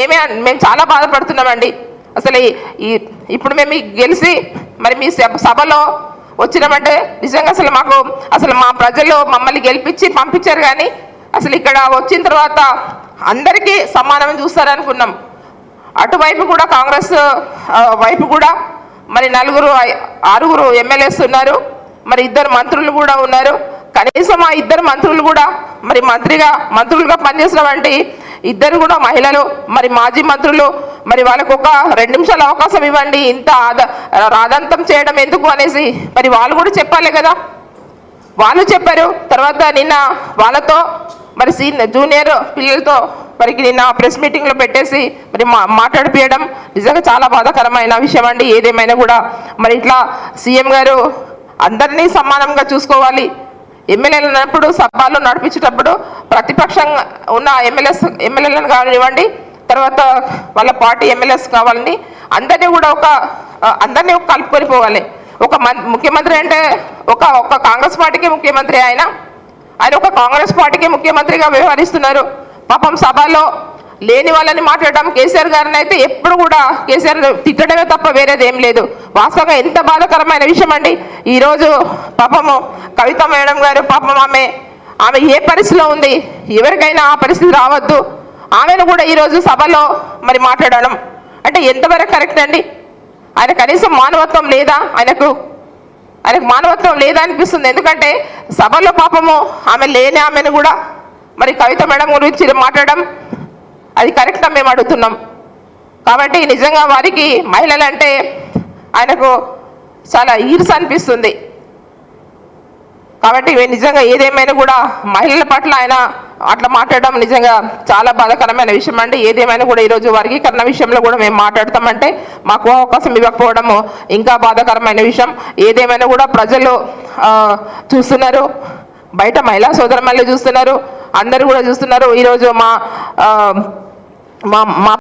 మేము చాలా బాధపడుతున్నామండి. అసలు ఇప్పుడు మేము గెలిచి మరి మీ సభలో వచ్చినామంటే నిజంగా అసలు మా ప్రజలు మమ్మల్ని గెలిపించి పంపించారు, కానీ అసలు ఇక్కడ వచ్చిన తర్వాత అందరికీ సమానం చూస్తారనుకున్నాం. అటువైపు కూడా కాంగ్రెస్ వైపు కూడా మరి 6 ఎమ్మెల్యేస్ ఉన్నారు, మరి 2 మంత్రులు కూడా ఉన్నారు. కనీసం ఆ 2 మంత్రులు కూడా మరి మంత్రులుగా పనిచేసినటువంటి 2 కూడా మహిళలు, మరి మాజీ మంత్రులు, మరి వాళ్ళకు ఒక 2 నిమిషాల అవకాశం ఇవ్వండి, ఇంత రాదంతం చేయడం ఎందుకు అనేసి మరి వాళ్ళు కూడా చెప్పాలి కదా. వాళ్ళు చెప్పారు. తర్వాత నిన్న వాళ్ళతో మరి జూనియర్ పిల్లలతో మరి నిన్న ప్రెస్ మీటింగ్లో పెట్టేసి మరి మాట్లాడిపోయడం నిజంగా చాలా బాధాకరమైన విషయం అండి. ఏదేమైనా కూడా మరి ఇట్లా సీఎం గారు అందరినీ సమానంగా చూసుకోవాలి. ఎమ్మెల్యేలు ఉన్నప్పుడు సభలో నడిపించేటప్పుడు ప్రతిపక్షంగా ఉన్న ఎమ్మెల్యేలను కానివ్వండి, తర్వాత వాళ్ళ పార్టీ ఎమ్మెల్యేస్ కావాలని అందరినీ కలుపుకొని పోవాలి. ఒక ముఖ్యమంత్రి అంటే ఒక కాంగ్రెస్ పార్టీకి ముఖ్యమంత్రి, ఆయన ఒక కాంగ్రెస్ పార్టీకి ముఖ్యమంత్రిగా వ్యవహరిస్తున్నారు. పాపం సభలో లేని వాళ్ళని మాట్లాడడం, కేసీఆర్ గారిని అయితే ఎప్పుడు కూడా కేసీఆర్ తిట్టడమే తప్ప వేరేది ఏం లేదు. వాస్తవంగా ఎంత బాధాకరమైన విషయం అండి. ఈరోజు పాపము కవిత మేడం గారు, పాపం ఆమె ఏ పరిస్థితిలో ఉంది, ఎవరికైనా ఆ పరిస్థితి రావద్దు. ఆమెను కూడా ఈరోజు సభలో మరి మాట్లాడడం అంటే ఎంతవరకు కరెక్ట్ అండి? ఆయన కనీసం మానవత్వం లేదా? ఆయనకు మానవత్వం లేదా అనిపిస్తుంది. ఎందుకంటే సభలో పాపము ఆమెను కూడా మరి కవిత మేడం గురించి మాట్లాడడం అది కరెక్టా మేము అడుగుతున్నాం. కాబట్టి నిజంగా వారికి మహిళలంటే ఆయనకు చాలా ఈర్ష అనిపిస్తుంది. కాబట్టి నిజంగా ఏదేమైనా కూడా మహిళల పట్ల ఆయన అట్లా మాట్లాడడం నిజంగా చాలా బాధాకరమైన విషయం అండి. ఏదేమైనా కూడా ఈరోజు వర్గీకరణ విషయంలో కూడా మేము మాట్లాడతామంటే మాకు అవకాశం ఇవ్వకపోవడము ఇంకా బాధాకరమైన విషయం. ఏదేమైనా కూడా ప్రజలు చూస్తున్నారు, బయట మహిళా సోదరులు చూస్తున్నారు, అందరూ కూడా చూస్తున్నారు. ఈరోజు మా